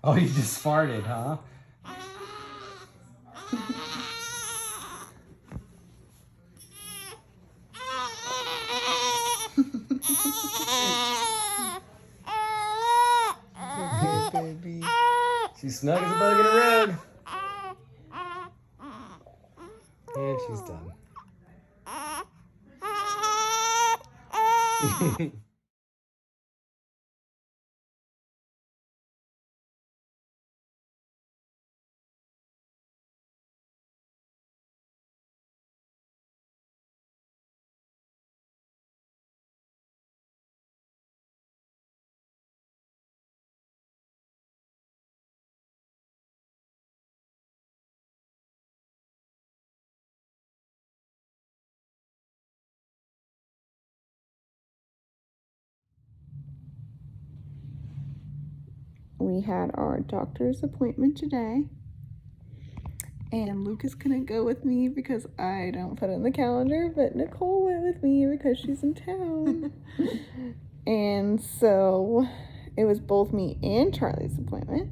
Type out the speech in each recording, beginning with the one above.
Oh, you just farted, huh? Good baby. She's snug as a bug in a rug. And she's done. We had our doctor's appointment today. And Lucas couldn't go with me because I don't put it in the calendar, but Nicole went with me because she's in town. And so it was both me and Charlie's appointment.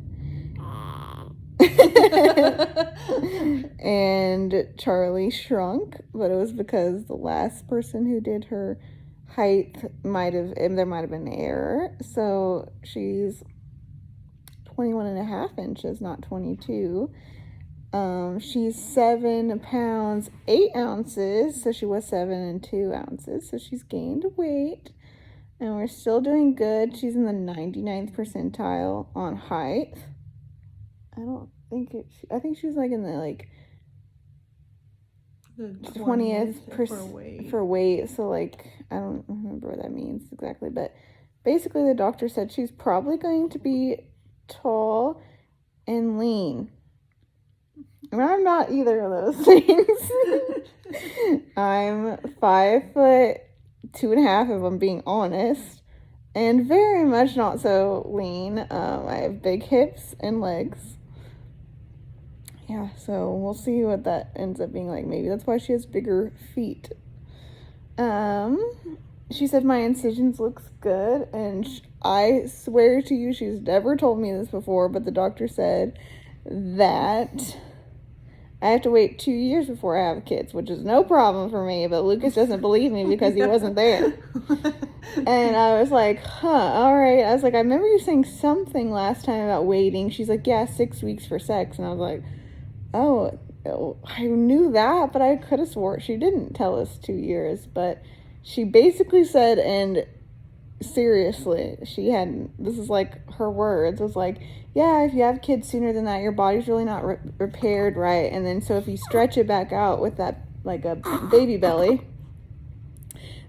And Charlie shrunk, but it was because the last person who did her height there might have been an error. So she's 21 and a half inches, not 22. She's 7 pounds 8 ounces, so she was 7 and 2 ounces, so she's gained weight, and we're still doing good. She's in the 99th percentile on height. I think she was like in the The 20th for weight, so like I don't remember what that means exactly, but basically the doctor said she's probably going to be tall and lean. And I'm not either of those things. I'm 5'2.5" if I'm being honest, and very much not so lean. I have big hips and legs. Yeah, so we'll see what that ends up being like. Maybe that's why she has bigger feet. She said my incisions looks good, and I swear to you, she's never told me this before, but the doctor said that I have to wait 2 years before I have kids, which is no problem for me, but Lucas doesn't believe me because he wasn't there. And I was like, all right. I was like, I remember you saying something last time about waiting. She's like, yeah, 6 weeks for sex. And I was like, oh, I knew that, but I could have swore she didn't tell us 2 years. But she basically said, and seriously, this is like her words, was like, yeah, if you have kids sooner than that, your body's really not repaired right, and then so if you stretch it back out with that, like a baby belly,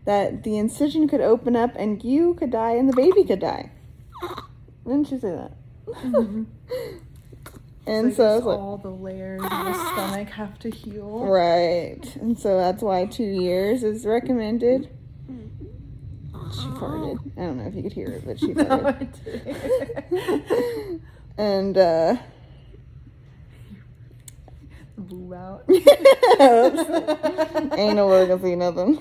that the incision could open up and you could die and the baby could die. Didn't you say that? Mm-hmm. And so I was like, all the layers of the stomach have to heal. Right. And so that's why 2 years is recommended. She farted. I don't know if you could hear it, but she farted. No, and blew out. Ain't no way gonna see nothing.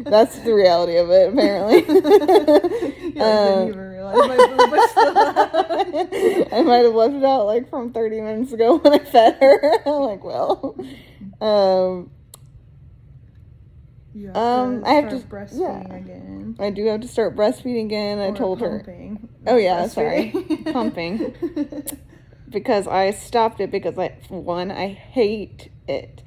That's the reality of it, apparently. I didn't even realize my boob was still out. I might have left it out like from 30 minutes ago when I fed her. I'm like, well, you have to I have to breastfeeding again. I do have to start breastfeeding again. I told pumping. her. Oh yeah, sorry, pumping. Because I stopped it because one, I hate it.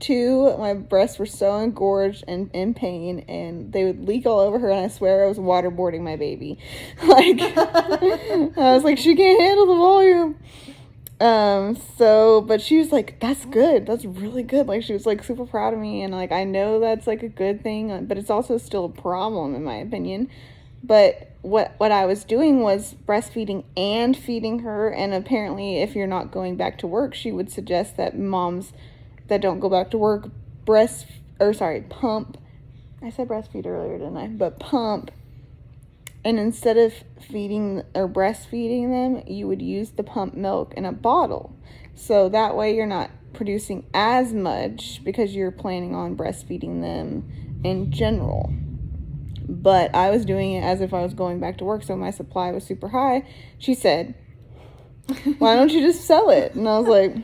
2, my breasts were so engorged and in pain, and they would leak all over her, and I swear I was waterboarding my baby. Like, I was like, she can't handle the volume. But she was like, that's good. That's really good. Like, she was like super proud of me, and like, I know that's like a good thing, but it's also still a problem in my opinion. But what I was doing was breastfeeding and feeding her, and apparently if you're not going back to work, she would suggest that moms that don't go back to work pump. I said breastfeed earlier, didn't I? But pump. And instead of feeding or breastfeeding them, you would use the pump milk in a bottle. So that way you're not producing as much because you're planning on breastfeeding them in general. But I was doing it as if I was going back to work, so my supply was super high. She said, why don't you just sell it? And I was like,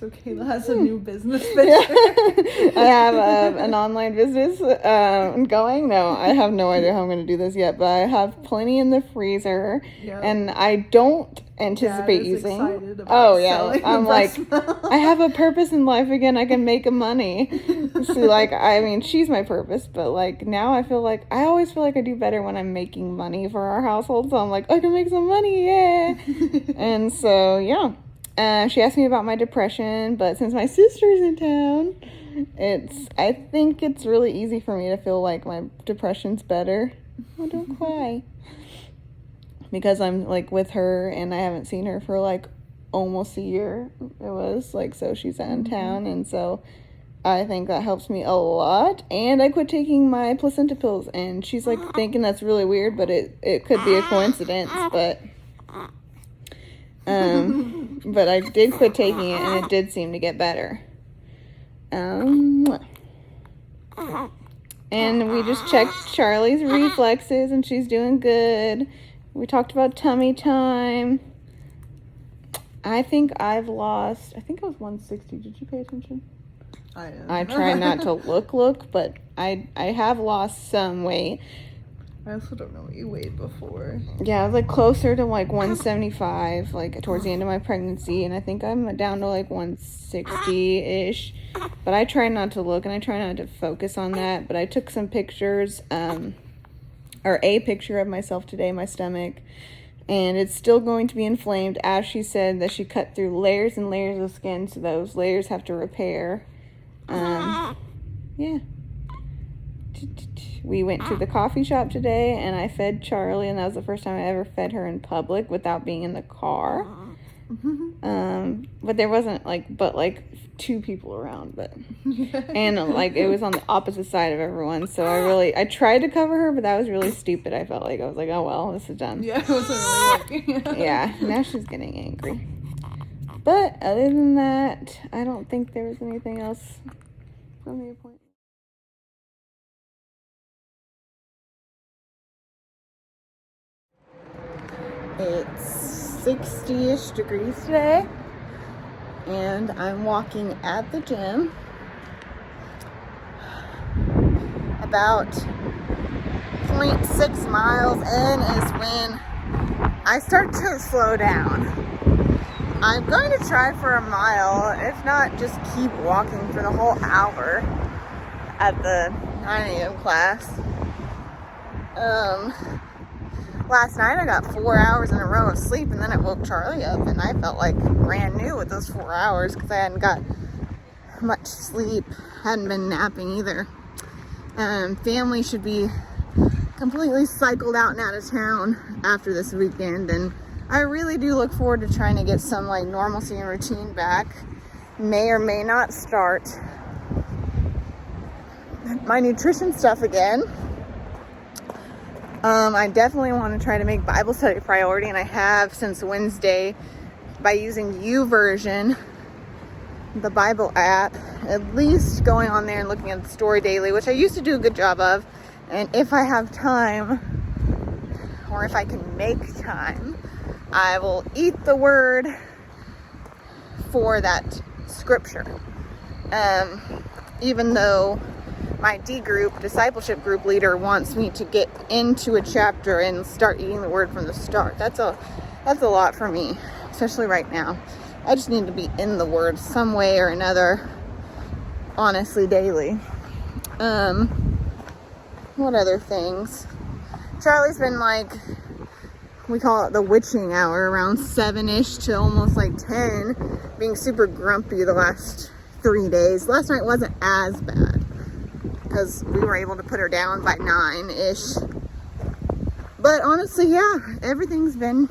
So Kayla has a new business yeah. venture. I have an online business going. No, I have no idea how I'm going to do this yet, but I have plenty in the freezer, Yep. and I don't anticipate Dad is using. excited about Oh yeah, selling I'm the like, breast milk. I have a purpose in life again. I can make money. So like, I mean, she's my purpose, but like now I always feel like I do better when I'm making money for our household. So I'm like, I can make some money, yeah. And so yeah. She asked me about my depression, but since my sister's in town, I think it's really easy for me to feel like my depression's better. Oh, don't cry. Because I'm like with her and I haven't seen her for like almost a year. It was like, so she's in town, and so I think that helps me a lot. And I quit taking my placenta pills, and she's like thinking that's really weird, but it could be a coincidence, but I did quit taking it, and it did seem to get better. And we just checked Charlie's reflexes, and she's doing good. We talked about tummy time. I think I was 160. Did you pay attention? I try not to look, but I have lost some weight. I also don't know what you weighed before. Yeah, I was like closer to like 175, like towards the end of my pregnancy, and I think I'm down to like 160-ish. But I try not to look, and I try not to focus on that. But I took some pictures, or a picture of myself today, my stomach, and it's still going to be inflamed, as she said that she cut through layers and layers of skin, so those layers have to repair. Yeah. We went to the coffee shop today, and I fed Charlie, and that was the first time I ever fed her in public without being in the car. But there wasn't like two people around, and like it was on the opposite side of everyone, so I tried to cover her, but that was really stupid. I felt like I was like, oh well, this is done. Yeah, it wasn't really working. Yeah, now she's getting angry. But other than that, I don't think there was anything else from the appointment. It's 60-ish degrees today, and I'm walking at the gym. About 0.6 miles in is when I start to slow down. I'm going to try for a mile, if not just keep walking for the whole hour at the 9 a.m. class. Last night I got 4 hours in a row of sleep, and then I woke Charlie up, and I felt like brand new with those 4 hours because I hadn't got much sleep, hadn't been napping either. Family should be completely cycled out and out of town after this weekend, and I really do look forward to trying to get some like normalcy and routine back. May or may not start my nutrition stuff again. I definitely want to try to make Bible study a priority, and I have since Wednesday by using YouVersion, the Bible app, at least going on there and looking at the story daily, which I used to do a good job of. And if I have time, or if I can make time, I will eat the word for that scripture. Even though my D group, discipleship group leader, wants me to get into a chapter and start eating the word from the start. That's a lot for me, especially right now. I just need to be in the word some way or another, honestly, daily. What other things? Charlie's been like, we call it the witching hour, around 7-ish to almost like 10, being super grumpy the last 3 days. Last night wasn't as bad because we were able to put her down by 9-ish. But honestly, yeah, everything's been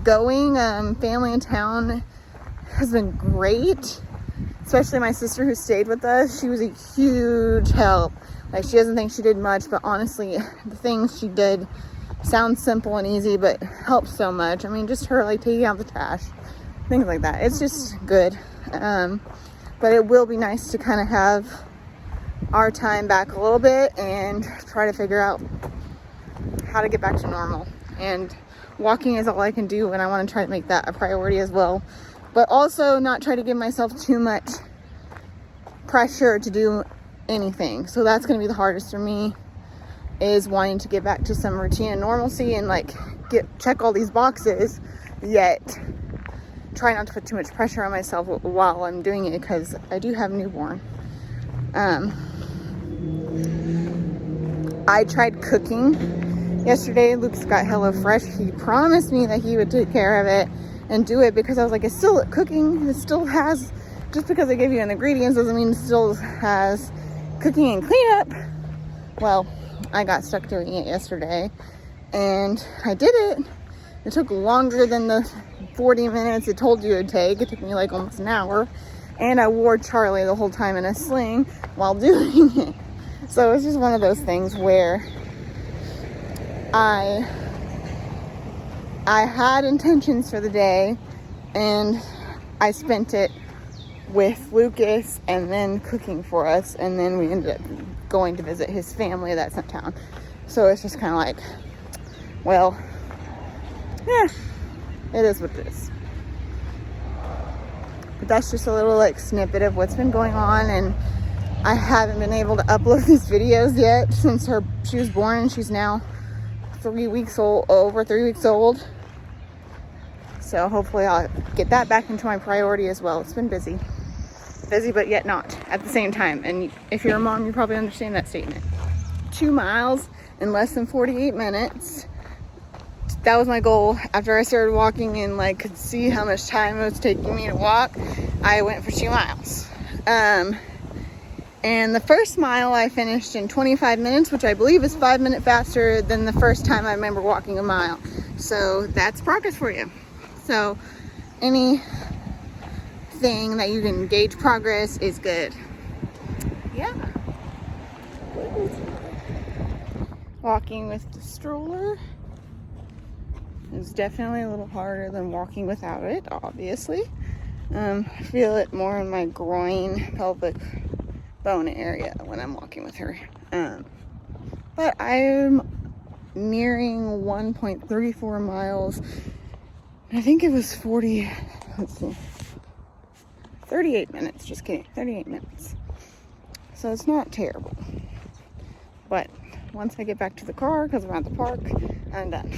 going. Family in town has been great, especially my sister who stayed with us. She was a huge help. Like, she doesn't think she did much, but honestly, the things she did sound simple and easy, but helped so much. I mean, just her like taking out the trash, things like that. It's just good. But it will be nice to kind of have our time back a little bit and try to figure out how to get back to normal. And walking is all I can do, and I want to try to make that a priority as well. But also not try to give myself too much pressure to do anything. So that's going to be the hardest for me, is wanting to get back to some routine and normalcy and like check all these boxes, yet try not to put too much pressure on myself while I'm doing it, because I do have a newborn. I tried cooking yesterday. Luke's got HelloFresh. He promised me that he would take care of it and do it, because I was like, it's still cooking. It still has, just because they give you an ingredients doesn't mean it still has cooking and cleanup. Well, I got stuck doing it yesterday, and I did it. It took longer than the 40 minutes it told you it would take. It took me like almost an hour, and I wore Charlie the whole time in a sling while doing it. So it's just one of those things where I had intentions for the day, and I spent it with Lucas and then cooking for us, and then we ended up going to visit his family that's in town. So it's just kind of like, well, yeah, it is what it is. But that's just a little like snippet of what's been going on, and I haven't been able to upload these videos yet since she was born, and she's now 3 weeks old, over 3 weeks old. So hopefully I'll get that back into my priority as well. It's been busy, but yet not at the same time. And if you're a mom, you probably understand that statement. 2 miles in less than 48 minutes. That was my goal. After I started walking and like could see how much time it was taking me to walk, I went for 2 miles. And the first mile I finished in 25 minutes, which I believe is 5 minutes faster than the first time I remember walking a mile. So that's progress for you. So anything that you can gauge progress is good. Yeah. Walking with the stroller is definitely a little harder than walking without it, obviously. I feel it more in my groin, pelvic bone area when I'm walking with her. But I'm nearing 1.34 miles. I think it was 38 minutes. Just kidding, 38 minutes. So it's not terrible. But once I get back to the car, because I'm at the park, I'm done.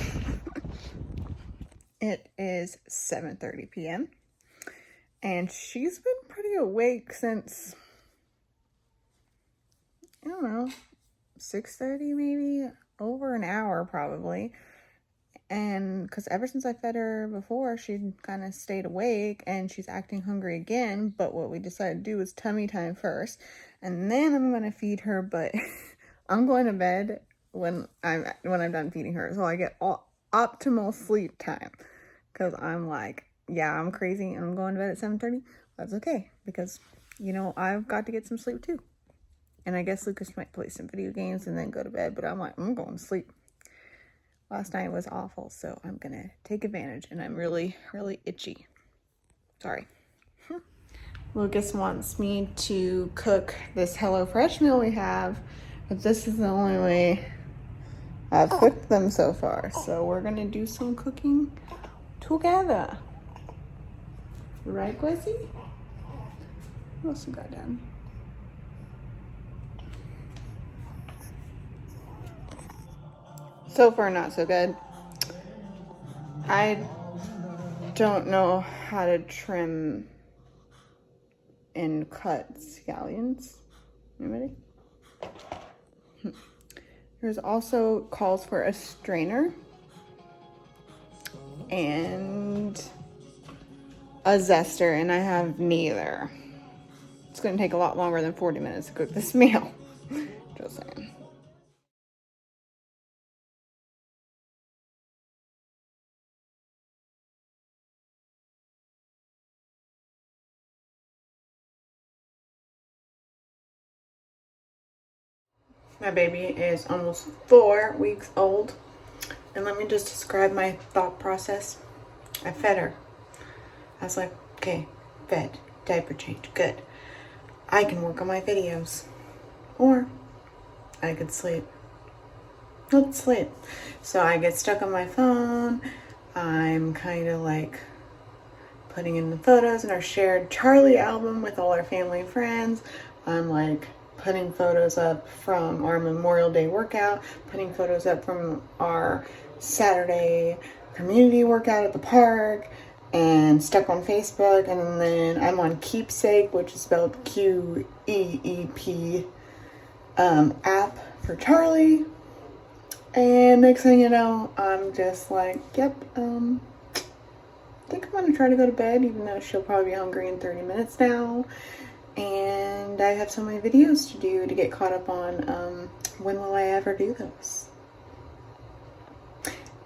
It is 7:30 p.m. and she's been pretty awake since, I don't know, 6:30 maybe, over an hour probably. And because ever since I fed her before, she kind of stayed awake, and she's acting hungry again. But what we decided to do is tummy time first, and then I'm going to feed her. But I'm going to bed when I'm done feeding her, so I get optimal sleep time. Because I'm like, yeah, I'm crazy and I'm going to bed at 7:30. That's okay, because you know I've got to get some sleep too. And I guess Lucas might play some video games and then go to bed, but I'm like, I'm going to sleep. Last night was awful, so I'm gonna take advantage, and I'm really, really itchy. Sorry. Lucas wants me to cook this HelloFresh meal we have, but this is the only way I've cooked them so far. So we're gonna do some cooking together. Right, Quizzy? What else we got done? So far, not so good. I don't know how to trim and cut scallions. Anybody? There's also calls for a strainer and a zester, and I have neither. It's gonna take a lot longer than 40 minutes to cook this meal. Just saying. My baby is almost 4 weeks old, and let me just describe my thought process. I fed her. I was like, okay, fed, diaper change, good. I can work on my videos, or I could sleep. Let's sleep. So I get stuck on my phone. I'm kind of like putting in the photos in our shared Charlie album with all our family and friends. I'm like putting photos up from our Memorial Day workout, putting photos up from our Saturday community workout at the park, and stuck on Facebook. And then I'm on Keepsake, which is spelled Q-E-E-P, app for Charlie. And next thing you know, I'm just like, yep, I think I'm gonna try to go to bed, even though she'll probably be hungry in 30 minutes now. And I have so many videos to do to get caught up on. When will I ever do those?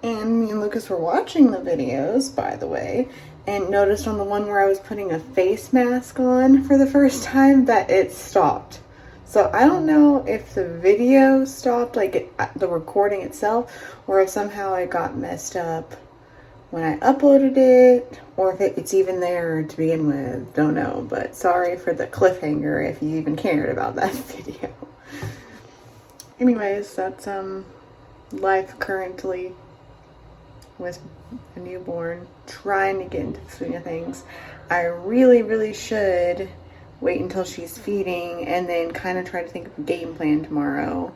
And me and Lucas were watching the videos, by the way, and noticed on the one where I was putting a face mask on for the first time that it stopped. So I don't know if the video stopped, like the recording itself, or if somehow it got messed up when I uploaded it, or if it's even there to begin with. Don't know, but sorry for the cliffhanger if you even cared about that video. Anyways, that's life currently with a newborn, trying to get into the swing of things. I really should wait until she's feeding and then kind of try to think of a game plan tomorrow.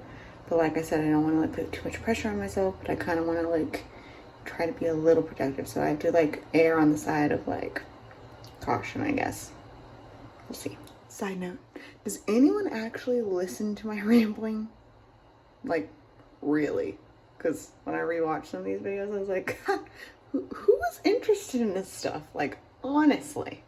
But like I said, I don't want to like put too much pressure on myself, but I kind of want to like try to be a little protective, so I have to like err on the side of like caution, I guess. We'll see. Side note, does anyone actually listen to my rambling? Like, really? Because when I rewatched some of these videos, I was like, who was interested in this stuff? Like, honestly.